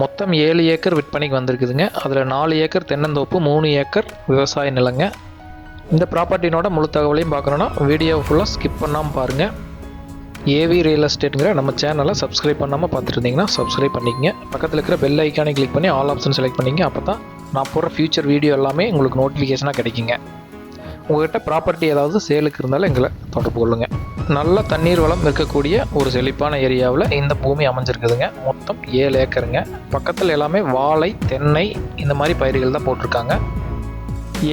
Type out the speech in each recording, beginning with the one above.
மொத்தம் 7 ஏக்கர் விற்பனைக்கு வந்திருக்குதுங்க. அதில் 4 ஏக்கர் தென்னந்தோப்பு, 3 ஏக்கர் விவசாய நிலங்க. இந்த ப்ராப்பர்ட்டினோட முழு தகவலையும் பார்க்கணுன்னா வீடியோ ஃபுல்லாக ஸ்கிப் பண்ணாமல் பாருங்கள். ஏவி ரியல் எஸ்டேட்டுங்கிற நம்ம சேனலை சப்ஸ்கிரைப் பண்ணாமல் பார்த்துட்டு இருந்தீங்கன்னா சப்ஸ்கிரைப் பண்ணிக்கங்க. பக்கத்தில் இருக்கிற பெல் ஐக்கானை கிளிக் பண்ணி ஆல் ஆப்ஷன் செலக்ட் பண்ணிங்க. அப்போ தான் நான் போடுற ஃபியூச்சர் வீடியோ எல்லாமே உங்களுக்கு நோட்டிஃபிகேஷனாக கிடைக்குங்க. உங்கள்கிட்ட ப்ராப்பர்ட்டி ஏதாவது சேலுக்கு இருந்தாலும் எங்களை தொடர்பு கொள்ளுங்கள். நல்ல தண்ணீர் வளம் இருக்கக்கூடிய ஒரு செழிப்பான ஏரியாவில் இந்த பூமி அமைஞ்சிருக்குதுங்க. மொத்தம் 7 ஏக்கருங்க. பக்கத்தில் எல்லாமே வாழை, தென்னை இந்த மாதிரி பயிர்கள் தான் போட்டிருக்காங்க.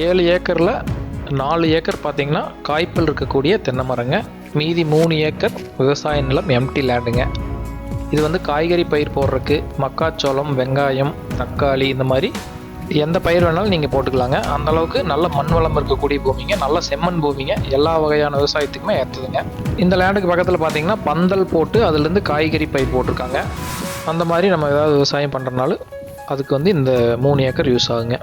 7 ஏக்கரில் 4 ஏக்கர் பார்த்திங்கன்னா காய்ப்பில் இருக்கக்கூடிய தென்னை மரங்க. மீதி 3 ஏக்கர் விவசாய நிலம் எம்டி லேண்டுங்க. இது வந்து காய்கறி பயிர் போடுறதுக்கு மக்காச்சோளம், வெங்காயம், தக்காளி இந்த மாதிரி எந்த பயிர் வேணாலும் நீங்கள் போட்டுக்கலாங்க. அந்தளவுக்கு நல்ல மண் வளம் இருக்கக்கூடிய பூமிங்க, நல்ல செம்மண் பூமிங்க. எல்லா வகையான விவசாயத்துக்குமே ஏற்றுதுங்க. இந்த லேண்டுக்கு பக்கத்தில் பார்த்தீங்கன்னா பந்தல் போட்டு அதுலேருந்து காய்கறி பயிர் போட்டிருக்காங்க. அந்த மாதிரி நம்ம ஏதாவது விவசாயம் பண்ணுறதுனால அதுக்கு வந்து இந்த 3 ஏக்கர் யூஸ் ஆகுங்க.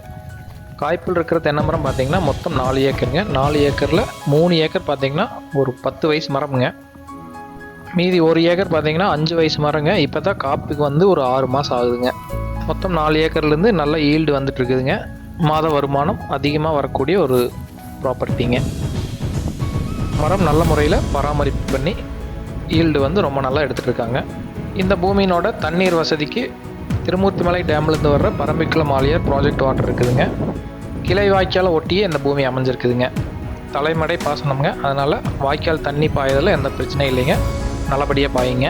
காய்ப்பில் இருக்கிற தென்னை மரம் பார்த்தீங்கன்னா மொத்தம் 4 ஏக்கருங்க. 4 ஏக்கரில் 3 ஏக்கர் பார்த்தீங்கன்னா ஒரு 10 வயசு மரம்ங்க. மீதி 1 ஏக்கர் பார்த்தீங்கன்னா 5 வயசு மரங்க. இப்போ தான் காப்புக்கு வந்து ஒரு 6 மாதம் ஆகுதுங்க. மொத்தம் 4 ஏக்கர்லேருந்து நல்ல ஈல்டு வந்துட்டு இருக்குதுங்க. மாத வருமானம் அதிகமாக வரக்கூடிய ஒரு ப்ராப்பர்ட்டிங்க. மரம் நல்ல முறையில் பராமரிப்பு பண்ணி ஈல்டு வந்து ரொம்ப நல்லா எடுத்துகிட்டு இருக்காங்க. இந்த பூமியினோட தண்ணீர் வசதிக்கு திருமூர்த்திமலை டேம்லேருந்து வர்ற பரம்பிக்குளம் ஆலியார் ப்ராஜெக்ட் வாட்டர் இருக்குதுங்க. கிளை வாய்க்கால் ஒட்டியே இந்த பூமி அமைஞ்சிருக்குதுங்க. தலைமடை பாசனம்ங்க. அதனால் வாய்க்கால் தண்ணி பாயதில் எந்த பிரச்சனையும் இல்லைங்க, நல்லபடியாக பாயுங்க.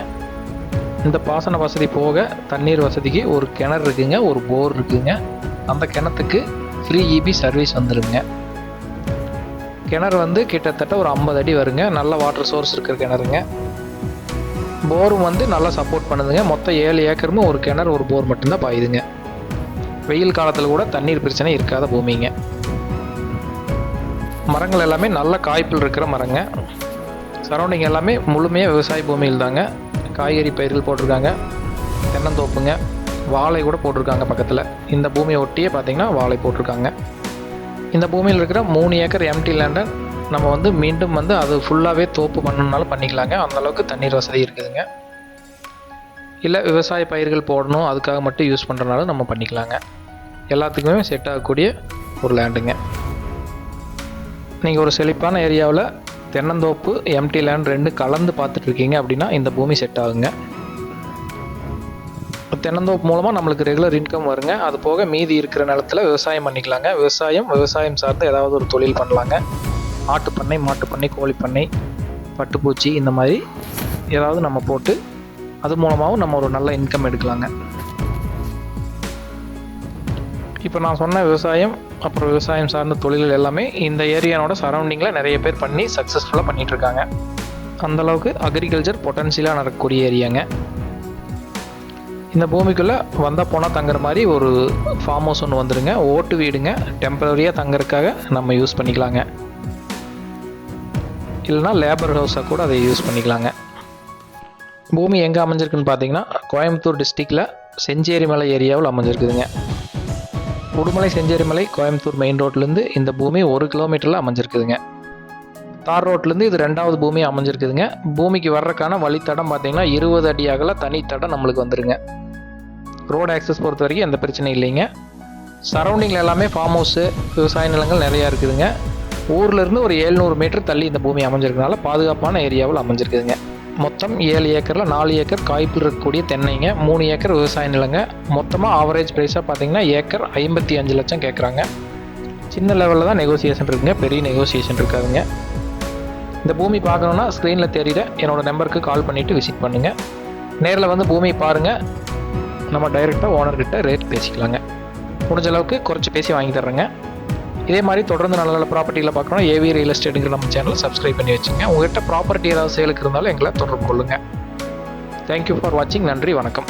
இந்த பாசன வசதி போக தண்ணீர் வசதிக்கு ஒரு கிணறு இருக்குங்க, ஒரு போர் இருக்குங்க. அந்த கிணத்துக்கு ஃப்ரீ இபி சர்வீஸ் வந்துடுங்க. கிணறு வந்து கிட்டத்தட்ட ஒரு 50 அடி வருங்க. நல்ல வாட்டர் சோர்ஸ் இருக்கிற கிணறுங்க. போரும் வந்து நல்லா சப்போர்ட் பண்ணுதுங்க. மொத்தம் 7 ஏக்கருமே ஒரு கிணறு, ஒரு போர் மட்டும்தான் பாயுதுங்க. வெயில் காலத்தில் கூட தண்ணீர் பிரச்சனை இருக்காத பூமிங்க. மரங்கள் எல்லாமே நல்ல காய்ப்பில் இருக்கிற மரங்க. சரௌண்டிங் எல்லாமே முழுமையாக விவசாய பூமியில் தாங்க. காய்கறி பயிர்கள் போட்டிருக்காங்க, தென்னந்தோப்புங்க, வாழை கூட போட்டிருக்காங்க பக்கத்தில். இந்த பூமியை ஒட்டியே பார்த்திங்கன்னா வாழை போட்டிருக்காங்க. இந்த பூமியில் இருக்கிற 3 ஏக்கர் எம்டி லேண்டை நம்ம வந்து மீண்டும் வந்து அது ஃபுல்லாகவே தோப்பு பண்ணணுனாலும் பண்ணிக்கலாங்க. அந்தளவுக்கு தண்ணீர் வசதி இருக்குதுங்க. இல்லை விவசாய பயிர்கள் போடணும் அதுக்காக மட்டும் யூஸ் பண்ணுறனாலும் நம்ம பண்ணிக்கலாங்க. எல்லாத்துக்குமே செட் ஆகக்கூடிய ஒரு லேண்டுங்க. நீங்கள் ஒரு செழிப்பான ஏரியாவில் தென்னந்தோப்பு, எம்டி லேண்ட் 2 கலந்து பார்த்துட்ருக்கீங்க அப்படின்னா இந்த பூமி செட் ஆகுங்க. தென்னந்தோப்பு மூலமாக நம்மளுக்கு ரெகுலர் இன்கம் வருங்க. அது போக மீதி இருக்கிற நிலத்தில் விவசாயம் பண்ணிக்கலாங்க. விவசாயம் சார்ந்து ஏதாவது ஒரு தொழில் பண்ணலாங்க. ஆட்டுப்பண்ணை, மாட்டுப்பண்ணை, கோழிப்பண்ணை, பட்டுப்பூச்சி இந்த மாதிரி ஏதாவது நம்ம போட்டு அது மூலமாகவும் நம்ம ஒரு நல்ல இன்கம் எடுக்கலாங்க. இப்போ நான் சொன்ன விவசாயம் அப்புறம் விவசாயம் சார்ந்த தொழில்கள் எல்லாமே இந்த ஏரியானோட சரௌண்டிங்கில் நிறைய பேர் பண்ணி சக்ஸஸ்ஃபுல்லாக பண்ணிகிட்ருக்காங்க. அந்தளவுக்கு அக்ரிகல்ச்சர் பொட்டன்ஷியலாக நடக்கக்கூடிய ஏரியாங்க. இந்த பூமிக்குள்ளே வந்தால் போனால் தங்குற மாதிரி ஒரு ஃபார்ம் ஹவுஸ் ஒன்று வந்துடுங்க. ஓட்டு வீடுங்க. டெம்பரரியாக தங்குறதுக்காக நம்ம யூஸ் பண்ணிக்கலாங்க. இல்லைனா லேபர் ஹவுஸாக கூட அதை யூஸ் பண்ணிக்கலாங்க. பூமி எங்கே அமைஞ்சிருக்குன்னு பார்த்தீங்கன்னா கோயம்புத்தூர் டிஸ்ட்ரிக்டில் செஞ்சேரிமலை ஏரியாவில் அமைஞ்சிருக்குதுங்க. உடுமலை செஞ்சேரிமலை கோயம்புத்தூர் மெயின் ரோட்லேருந்து இந்த பூமி 1 கிலோமீட்டரில் அமைஞ்சிருக்குதுங்க. தார் ரோட்லேருந்து இது 2வது பூமி அமைஞ்சிருக்குதுங்க. பூமிக்கு வர்றதுக்கான வழித்தடம் பார்த்தீங்கன்னா 20 அடி அகல தனித்தடம் நம்மளுக்கு வந்துடுங்க. ரோடு ஆக்சஸ் பொறுத்த வரைக்கும் எந்த பிரச்சனையும் இல்லைங்க. சரௌண்டிங்கில் எல்லாமே ஃபார்ம் ஹவுஸு, விவசாய நிலங்கள் நிறையா இருக்குதுங்க. ஊர்லேருந்து ஒரு 700 மீட்டர் தள்ளி இந்த பூமி அமைஞ்சிருக்கனால பாதுகாப்பான ஏரியாவில் அமைஞ்சிருக்குதுங்க. மொத்தம் 7 ஏக்கரில் 4 ஏக்கர் காய்ப்பில் இருக்கக்கூடிய தென்னைங்க, 3 ஏக்கர் விவசாய நிலங்க. மொத்தமாக ஆவரேஜ் ப்ரைஸாக பார்த்தீங்கன்னா ஏக்கர் 55 லட்சம் கேட்குறாங்க. சின்ன லெவலில் தான் நெகோசியேஷன் இருக்குங்க, பெரிய நெகோசியேஷன் இருக்காதுங்க. இந்த பூமி பார்க்கணுன்னா ஸ்க்ரீனில் தெரியுற என்னோடய நம்பருக்கு கால் பண்ணிவிட்டு விசிட் பண்ணுங்கள். நேரில் வந்து பூமி பாருங்கள். நம்ம டைரெக்டாக ஓனர்கிட்ட ரேட் பேசிக்கலாங்க. முடிஞ்ச அளவுக்கு குறைச்சி பேசி வாங்கி தர்றேங்க. இதே மாதிரி தொடர்ந்து நல்ல நல்ல ப்ராப்பர்ட்டியில் பார்க்கணும் ஏவி ரியல் எஸ்டேட்டுங்கிற நம்ம சேனலை சப்ஸ்கிரைப் பண்ணி வச்சுங்க. உங்கள்கிட்ட ப்ராப்பர்ட்டி ஏதாவது சேலுக்கு இருந்தாலும் எங்களை தொடர்பு கொள்ளுங்கள். தேங்க்யூ ஃபார் வாட்சிங். நன்றி, வணக்கம்.